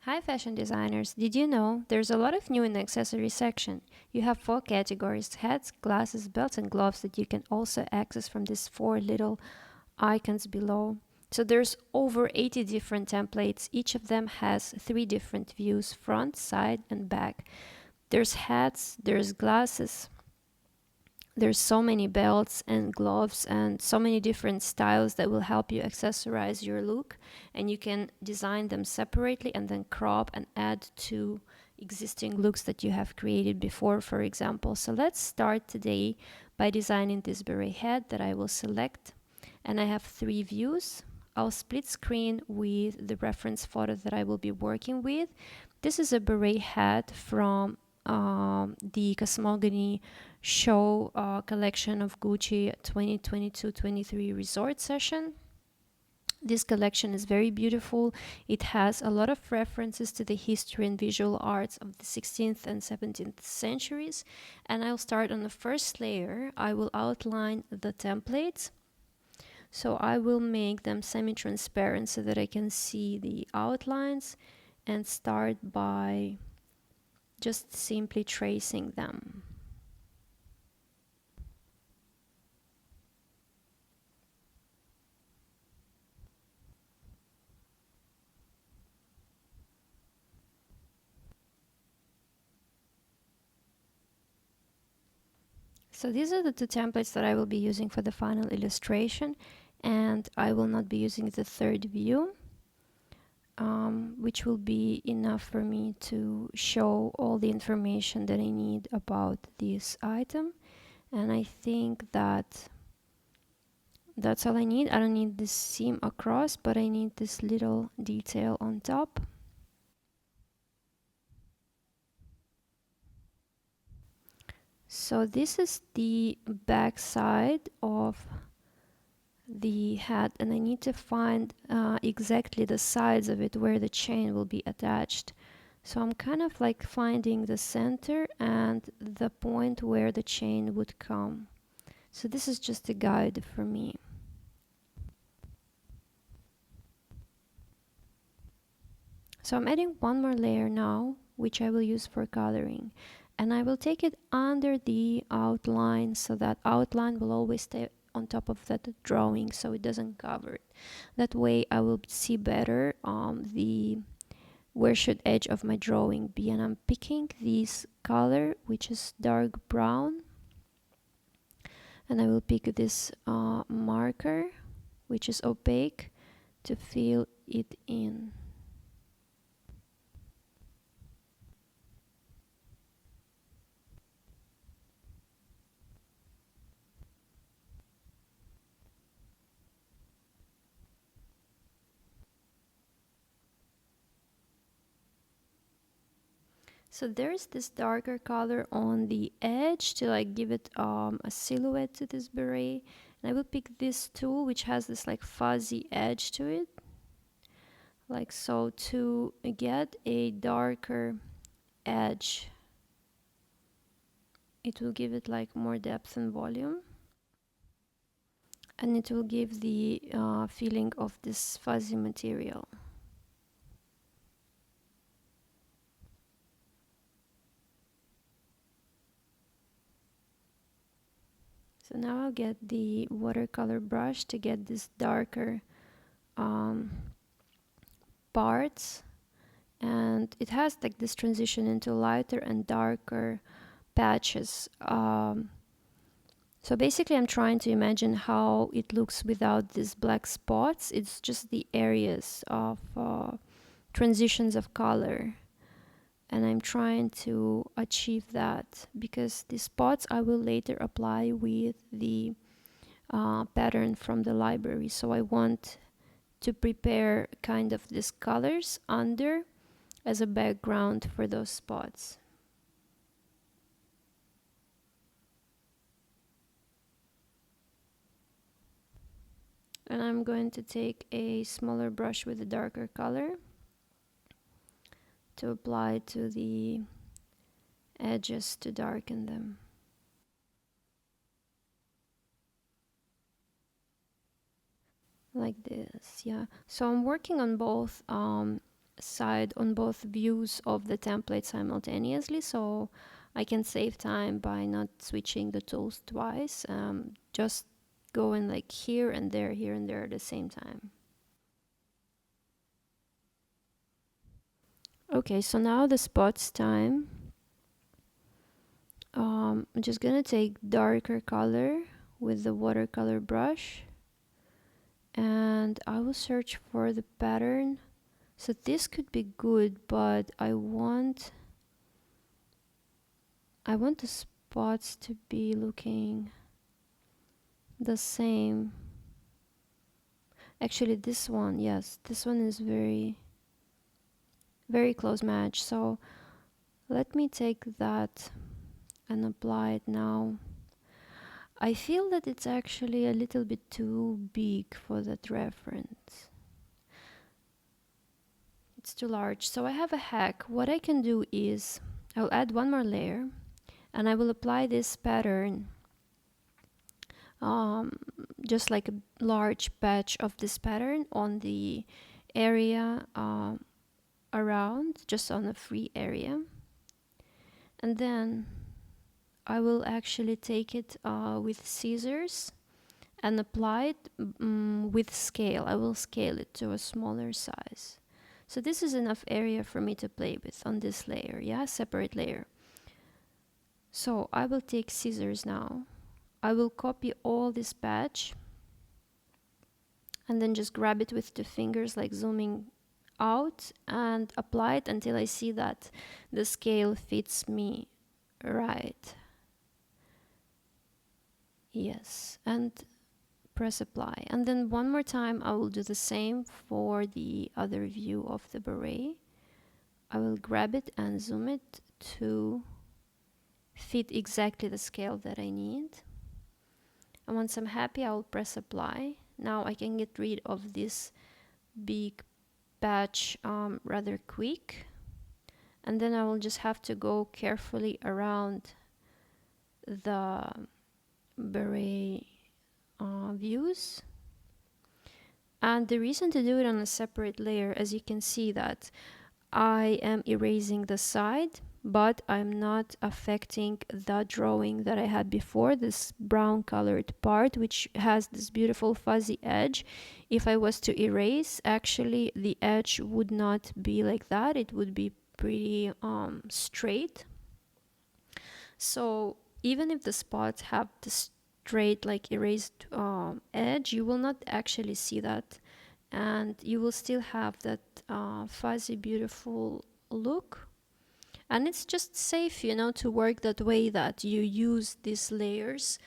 Hi fashion designers, did you know there's a lot of new in the accessory section? You have 4 categories: hats, glasses, belts and gloves that you can also access from these 4 little icons below. So there's over 80 different templates. Each of them has 3 different views: front, side and back. There's hats, there's glasses, there's so many belts and gloves and so many different styles that will help you accessorize your look, and you can design them separately and then crop and add to existing looks that you have created before, for example. So let's start today by designing this beret hat that I will select, and I have 3 views. I'll split screen with the reference photo that I will be working with. This is a beret hat from the Cosmogonie show collection of Gucci 2022-23 resort session. This collection is very beautiful. It has a lot of references to the history and visual arts of the 16th and 17th centuries. And I'll start on the first layer. I will outline the templates. So I will make them semi-transparent so that I can see the outlines, and start by just simply tracing them. So these are the 2 templates that I will be using for the final illustration, and I will not be using the third view, which will be enough for me to show all the information that I need about this item. And I think that that's all I need. I don't need this seam across, but I need this little detail on top. So this is the back side of the hat, and I need to find exactly the sides of it where the chain will be attached. So I'm kind of like finding the center and the point where the chain would come. So this is just a guide for me. So I'm adding one more layer now, which I will use for coloring. And I will take it under the outline, so that outline will always stay on top of that drawing, so it doesn't cover it. That way I will see better the where should edge of my drawing be. And I'm picking this color, which is dark brown. And I will pick this marker, which is opaque, to fill it in. So there's this darker color on the edge to like give it a silhouette to this beret. And I will pick this tool, which has this like fuzzy edge to it, like so, to get a darker edge. It will give it like more depth and volume, and it will give the feeling of this fuzzy material. So now I'll get the watercolor brush to get this darker parts, and it has like this transition into lighter and darker patches. So basically I'm trying to imagine how it looks without these black spots. It's just the areas of transitions of color, and I'm trying to achieve that, because the spots I will later apply with the pattern from the library. So I want to prepare kind of these colors under as a background for those spots. And I'm going to take a smaller brush with a darker color to apply to the edges to darken them. Like this, yeah. So I'm working on both side on both views of the template simultaneously, so I can save time by not switching the tools twice, just going like here and there at the same time. Okay, so now the spots time. I'm just gonna take darker color with the watercolor brush, and I will search for the pattern. So this could be good, but I want the spots to be looking the same. Actually, this one, yes, this one is very, very close match. So let me take that and apply it now. I feel that it's actually a little bit too big for that reference. It's too large. So I have a hack. What I can do is I'll add one more layer and I will apply this pattern, just like a large patch of this pattern on the area around, just on a free area. And then I will actually take it with scissors and apply it with scale. I will scale it to a smaller size. So this is enough area for me to play with on this layer, yeah, separate layer. So I will take scissors now. I will copy all this patch and then just grab it with the fingers, like zooming out, and apply it until I see that the scale fits me right. Yes, and press apply. And then one more time I will do the same for the other view of the beret. I will grab it and zoom it to fit exactly the scale that I need. And once I'm happy, I will press apply. Now I can get rid of this big patch rather quick. And then I will just have to go carefully around the beret views. And the reason to do it on a separate layer, as you can see that I am erasing the side, but I'm not affecting the drawing that I had before, this brown colored part, which has this beautiful fuzzy edge. If I was to erase, actually the edge would not be like that. It would be pretty straight. So even if the spots have the straight, like erased edge, you will not actually see that, and you will still have that fuzzy, beautiful look. And it's just safe, to work that way, that you use these layers,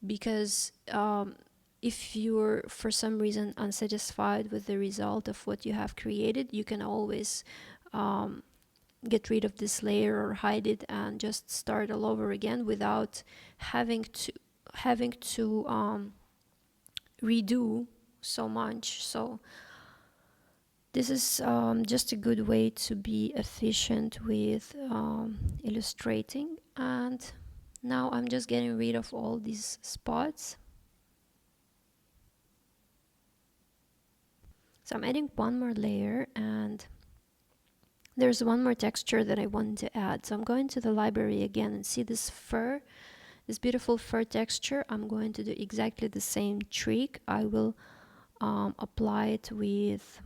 because if you're for some reason unsatisfied with the result of what you have created, you can always get rid of this layer or hide it and just start all over again without having to redo so much. So this is just a good way to be efficient with illustrating. And now I'm just getting rid of all these spots. So I'm adding one more layer, and there's one more texture that I want to add. So I'm going to the library again and see this fur, this beautiful fur texture. I'm going to do exactly the same trick. I will apply it with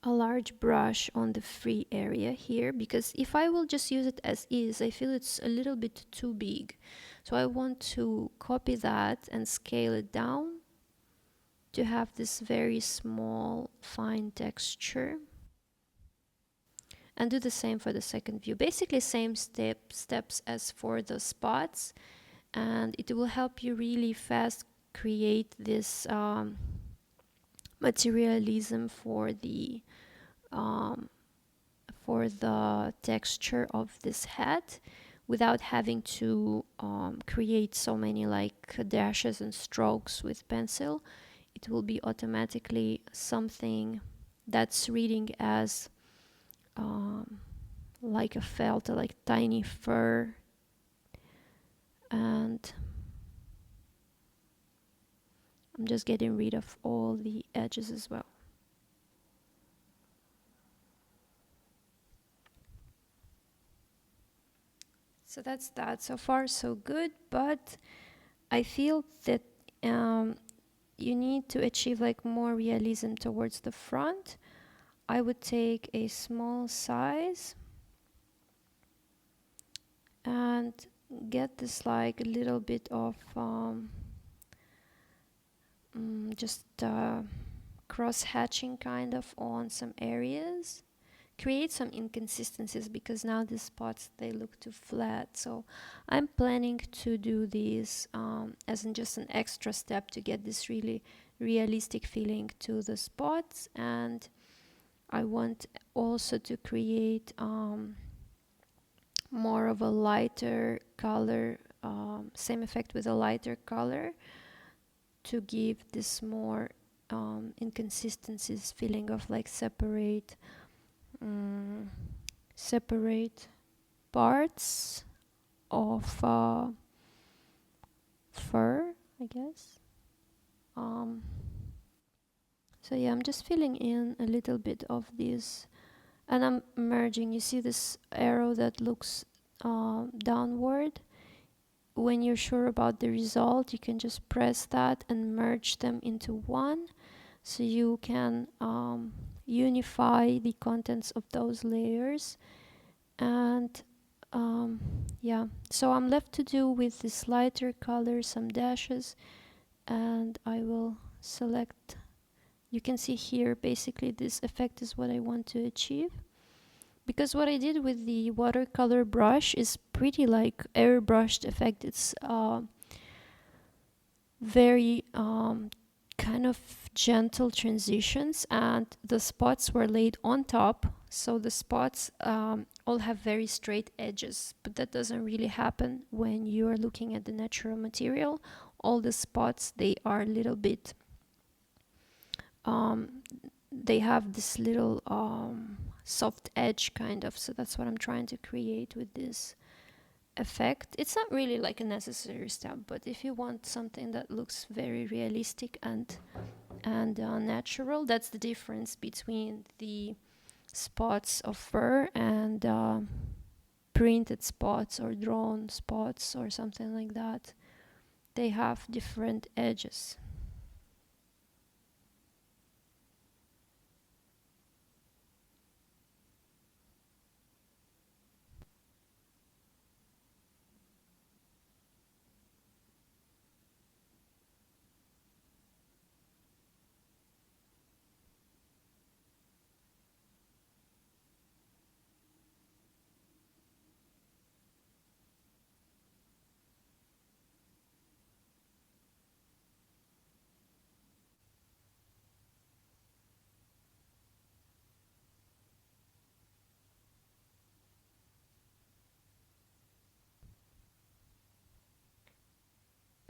a large brush on the free area here, because if I will just use it as is, I feel it's a little bit too big. So I want to copy that and scale it down to have this very small fine texture, and do the same for the second view. Basically same steps as for the spots, and it will help you really fast create this materialism for the texture of this hat, without having to create so many like dashes and strokes with pencil. It will be automatically something that's reading as like a felt, like tiny fur. And I'm just getting rid of all the edges as well. So that's that. So far so good, but I feel that um, you need to achieve like more realism towards the front. I would take a small size and get this like a little bit of just cross hatching kind of on some areas, create some inconsistencies, because now the spots they look too flat. So I'm planning to do these as in just an extra step to get this really realistic feeling to the spots. And I want also to create more of a lighter color, same effect with a lighter color, to give this more inconsistencies, feeling of like separate parts of fur, I guess. Um, so yeah, I'm just filling in a little bit of this, and I'm merging. You see this arrow that looks downward? When you're sure about the result, you can just press that and merge them into one, so you can unify the contents of those layers. And yeah, so I'm left to do with this lighter color some dashes, and I will select. You can see here basically this effect is what I want to achieve, because what I did with the watercolor brush is pretty like airbrushed effect. It's very kind of gentle transitions, and the spots were laid on top, so the spots all have very straight edges, but that doesn't really happen when you are looking at the natural material. All the spots, they are a little bit they have this little soft edge kind of, so that's what I'm trying to create with this effect. It's not really like a necessary step, but if you want something that looks very realistic and natural, that's the difference between the spots of fur and printed spots or drawn spots or something like that. They have different edges.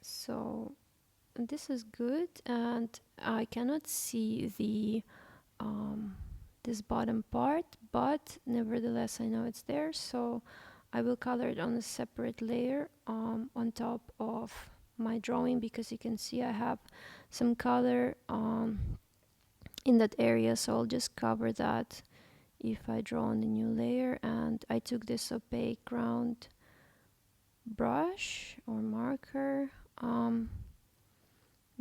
So this is good, and I cannot see the this bottom part, but nevertheless I know it's there, so I will color it on a separate layer on top of my drawing, because you can see I have some color in that area, so I'll just cover that if I draw on the new layer. And I took this opaque round brush or marker, and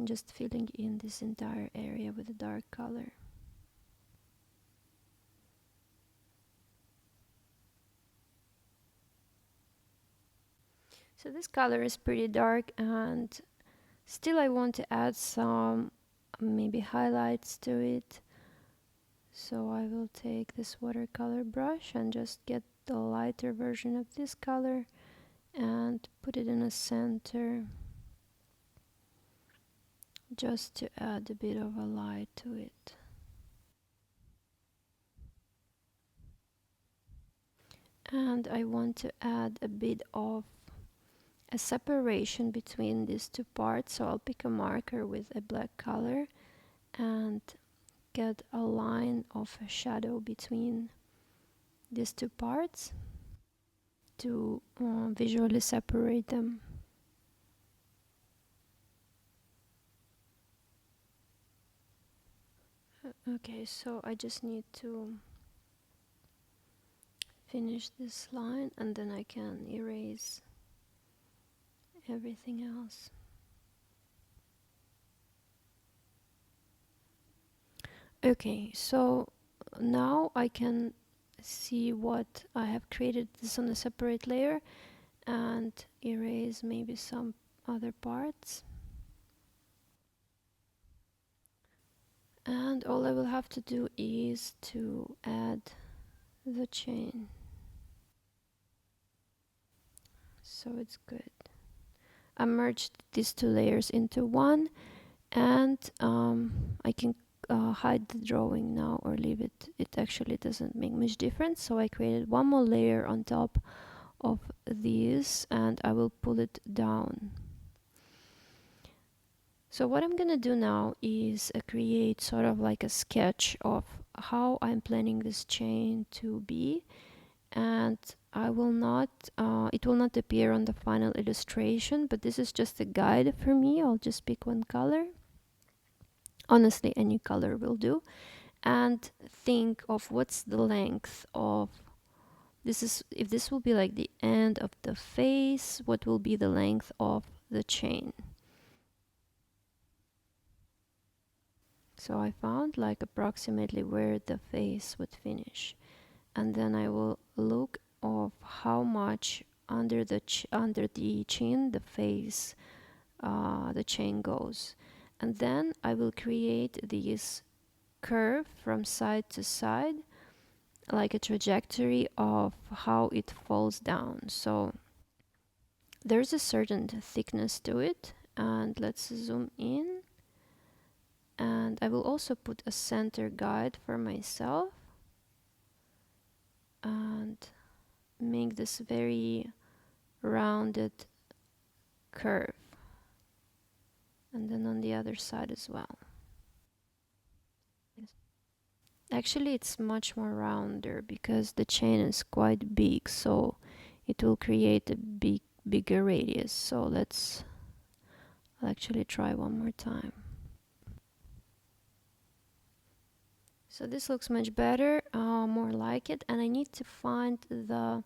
just filling in this entire area with a dark color. So this color is pretty dark, and still I want to add some maybe highlights to it. So I will take this watercolor brush and just get the lighter version of this color and put it in the center, just to add a bit of a light to it. And I want to add a bit of a separation between these two parts, so I'll pick a marker with a black color and get a line of a shadow between these two parts to visually separate them. Okay, so I just need to finish this line and then I can erase everything else. Okay, so now I can see what I have created this on a separate layer and erase maybe some other parts. And all I will have to do is to add the chain. So it's good. I merged these two layers into one, and I can hide the drawing now or leave it. It actually doesn't make much difference. So I created one more layer on top of these, and I will pull it down. So what I'm gonna do now is create sort of like a sketch of how I'm planning this chain to be, and I will not, it will not appear on the final illustration, but this is just a guide for me. I'll just pick one color. Honestly, any color will do. And think of what's the length of this is, if this will be like the end of the face, what will be the length of the chain. So I found like approximately where the face would finish, and then I will look of how much under the chin the face the chain goes, and then I will create this curve from side to side, like a trajectory of how it falls down. So there's a certain thickness to it, and let's zoom in, and I will also put a center guide for myself and make this very rounded curve, and then on the other side as well. Actually, it's much more rounder because the chain is quite big, so it will create a bigger radius. So I'll actually try one more time. So this looks much better, more like it, and I need to find the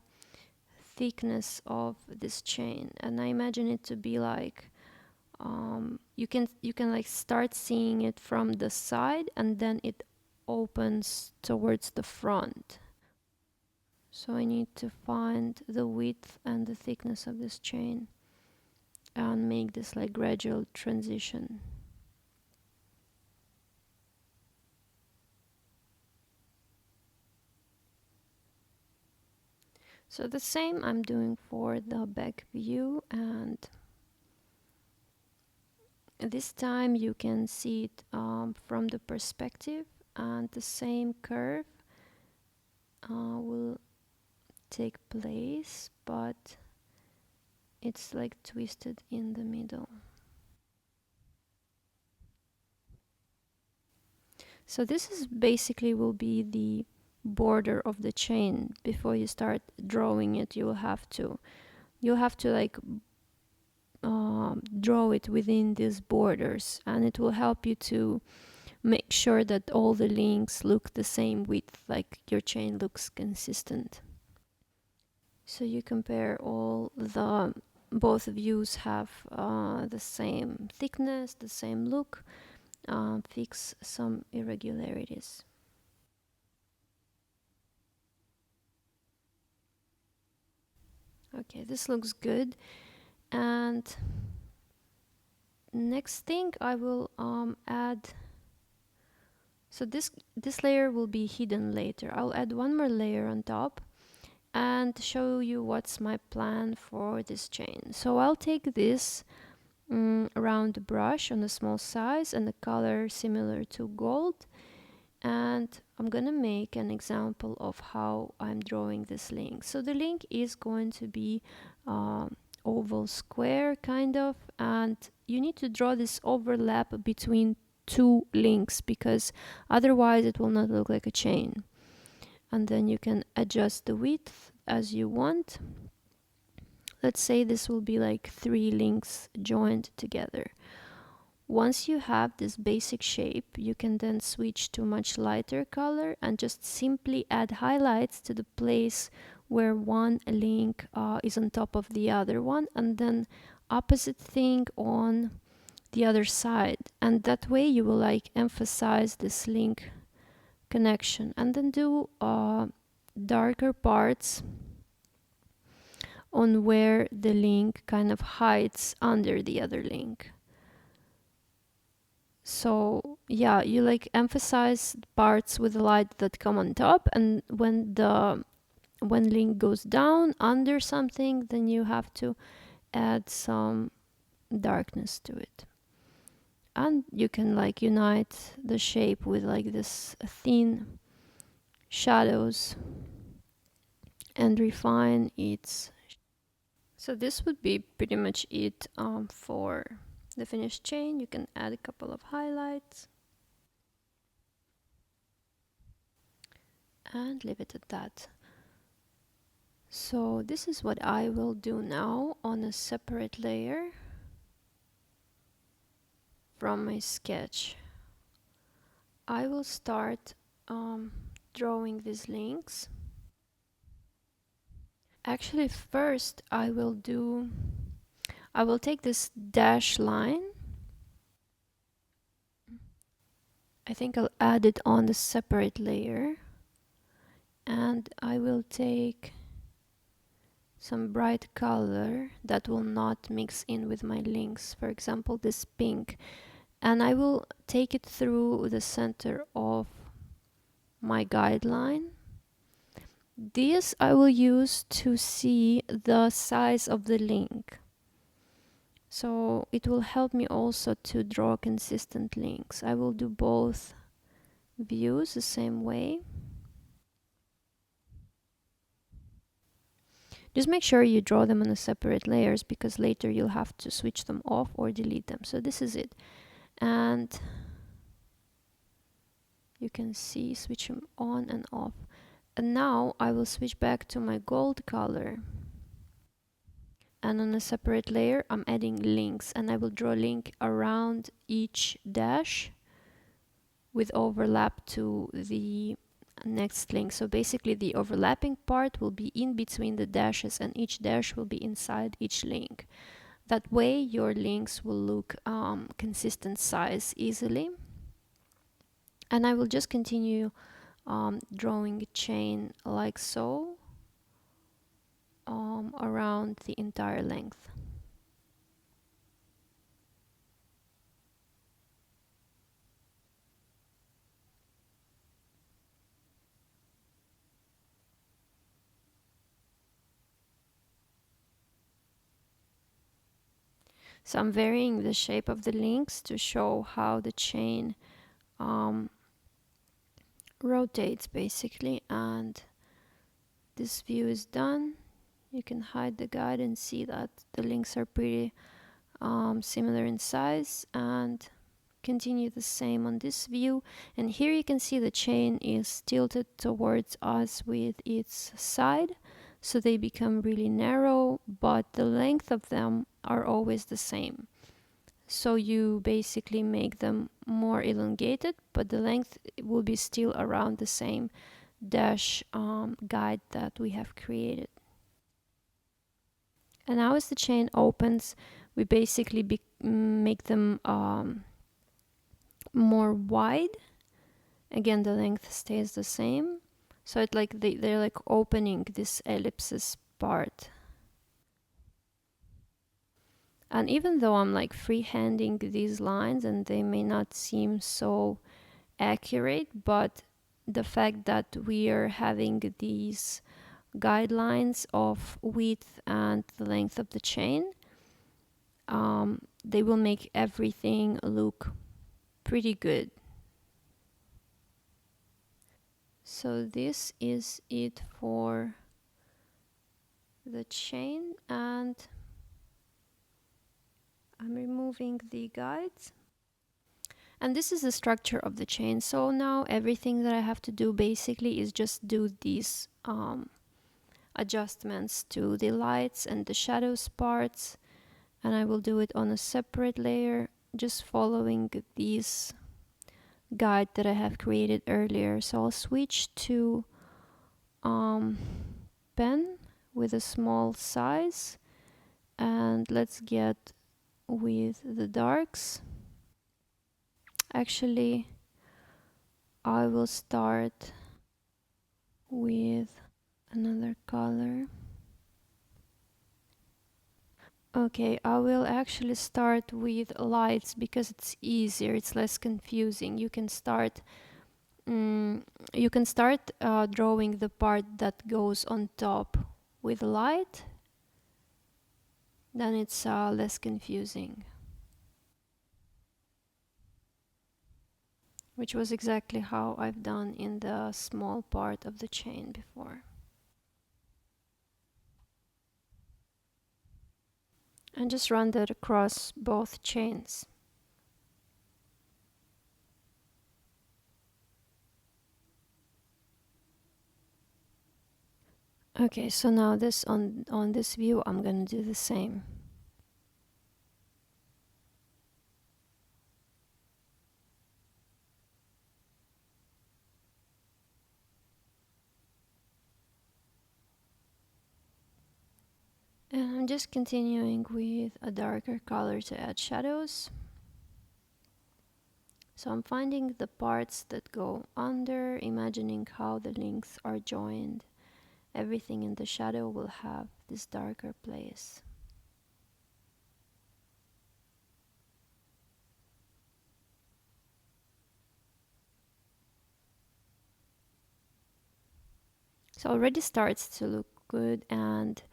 thickness of this chain, and I imagine it to be like you can like start seeing it from the side and then it opens towards the front. So I need to find the width and the thickness of this chain and make this like gradual transition. So the same I'm doing for the back view, and this time you can see it from the perspective, and the same curve will take place, but it's like twisted in the middle. So this is basically will be the border of the chain. Before you start drawing it, you'll have to like draw it within these borders, and it will help you to make sure that all the links look the same width, like your chain looks consistent. So you compare all the both views have the same thickness, the same look, fix some irregularities. Okay, this looks good. And next thing I will add, so this layer will be hidden later. I'll add one more layer on top and show you what's my plan for this chain. So I'll take this round brush on a small size and a color similar to gold, and I'm gonna make an example of how I'm drawing this link. So the link is going to be oval square kind of, and you need to draw this overlap between two links because otherwise it will not look like a chain. And then you can adjust the width as you want. Let's say this will be like 3 links joined together. Once you have this basic shape, you can then switch to much lighter color and just simply add highlights to the place where one link is on top of the other one, and then opposite thing on the other side, and that way you will like emphasize this link connection. And then do darker parts on where the link kind of hides under the other link. So yeah, you like emphasize parts with the light that come on top, and when link goes down under something, then you have to add some darkness to it. And you can like unite the shape with like this thin shadows and refine its. So this would be pretty much it for the finished chain. You can add a couple of highlights and leave it at that. So this is what I will do now on a separate layer from my sketch. I will start drawing these links. Actually, first I will take this dash line. I think I'll add it on the separate layer, and I will take some bright color that will not mix in with my links, for example this pink, and I will take it through the center of my guideline. This I will use to see the size of the link, so it will help me also to draw consistent links. I will do both views the same way. Just make sure you draw them on a separate layers, because later you'll have to switch them off or delete them. So this is it, and you can see switch them on and off. And now I will switch back to my gold color, and on a separate layer I'm adding links, and I will draw a link around each dash with overlap to the next link. So basically the overlapping part will be in between the dashes, and each dash will be inside each link. That way your links will look consistent size easily. And I will just continue drawing a chain like so around the entire length. So I'm varying the shape of the links to show how the chain rotates basically. And this view is done. You can hide the guide and see that the links are pretty similar in size, and continue the same on this view. And here you can see the chain is tilted towards us with its side, so they become really narrow, but the length of them are always the same. So you basically make them more elongated, but the length will be still around the same dash guide that we have created. And now as the chain opens, we basically make them more wide. Again, the length stays the same. So it's like they're like opening this ellipsis part. And even though I'm like freehanding these lines and they may not seem so accurate, but the fact that we are having these guidelines of width and the length of the chain, they will make everything look pretty good. So this is it for the chain, and I'm removing the guides. And this is the structure of the chain. So now everything that I have to do basically is just do these adjustments to the lights and the shadows parts, and I will do it on a separate layer, just following these guide that I have created earlier. So I'll switch to pen with a small size, and let's get with the darks. Actually, I will start with another color. Okay, I will actually start with lights because it's easier, it's less confusing. You can start drawing the part that goes on top with light, then it's less confusing. Which was exactly how I've done in the small part of the chain before. And just run that across both chains. Okay, so now this on this view I'm gonna do the same. And I'm just continuing with a darker color to add shadows. So I'm finding the parts that go under, imagining how the links are joined. Everything in the shadow will have this darker place. So already starts to look good and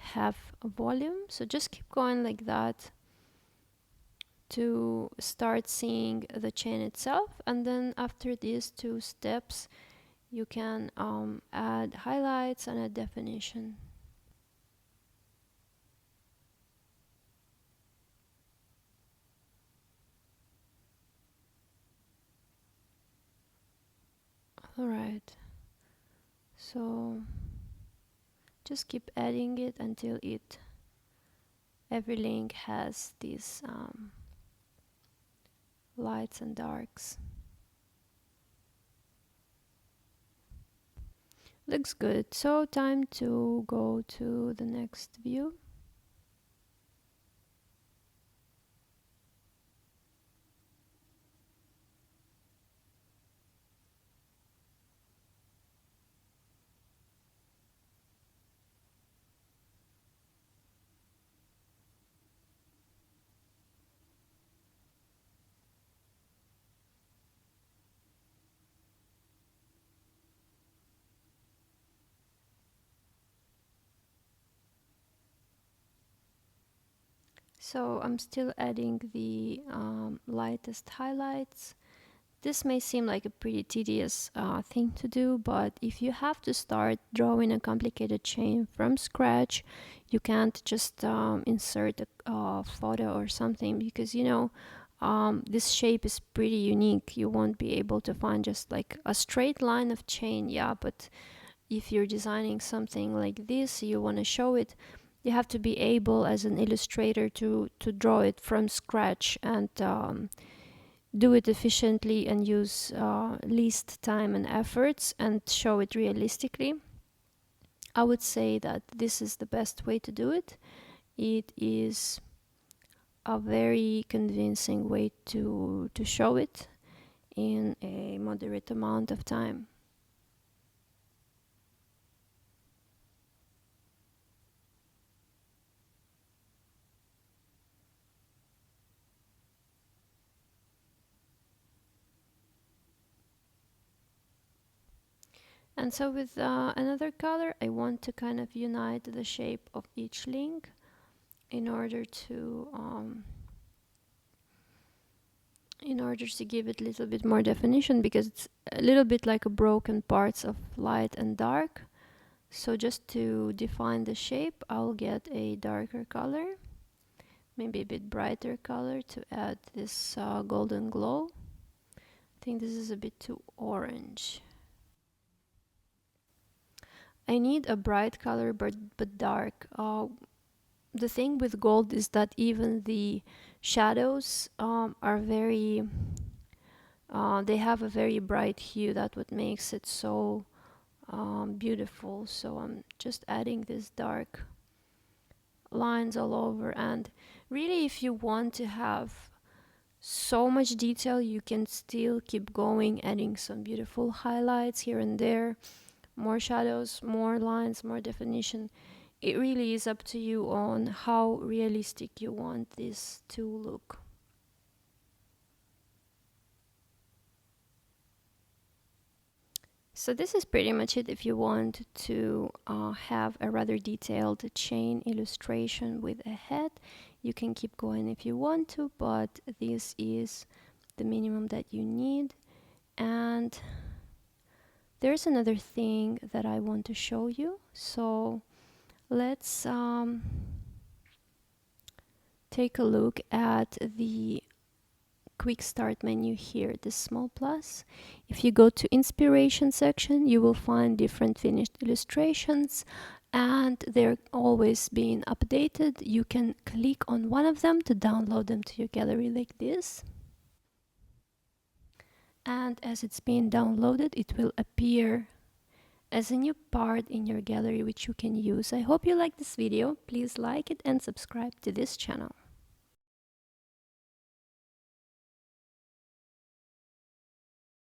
have a volume. So just keep going like that to start seeing the chain itself, and then after these two steps you can add highlights and add definition. Alright, so just keep adding it until every link has these lights and darks. Looks good. So time to go to the next view. So I'm still adding the lightest highlights. This may seem like a pretty tedious thing to do, but if you have to start drawing a complicated chain from scratch, you can't just insert a photo or something, because this shape is pretty unique. You won't be able to find just like a straight line of chain, yeah, but if you're designing something like this, you want to show it, you have to be able as an illustrator to draw it from scratch and do it efficiently and use least time and efforts and show it realistically. I would say that this is the best way to do it. It is a very convincing way to show it in a moderate amount of time. And so with another color, I want to kind of unite the shape of each link in order to give it a little bit more definition, because it's a little bit like a broken parts of light and dark. So just to define the shape, I'll get a darker color, maybe a bit brighter color to add this golden glow. I think this is a bit too orange. I need a bright color but dark. The thing with gold is that even the shadows are they have a very bright hue. That what makes it so beautiful. So I'm just adding this dark lines all over, and really if you want to have so much detail, you can still keep going, adding some beautiful highlights here and there, more shadows, more lines, more definition. It really is up to you on how realistic you want this to look. So this is pretty much it. If you want to have a rather detailed chain illustration with a head, you can keep going if you want to, but this is the minimum that you need. And there's another thing that I want to show you. So let's take a look at the quick start menu here, the small plus. If you go to inspiration section, you will find different finished illustrations, and they're always being updated. You can click on one of them to download them to your gallery like this. And as it's being downloaded, it will appear as a new part in your gallery which you can use. I hope you like this video. Please like it and subscribe to this channel.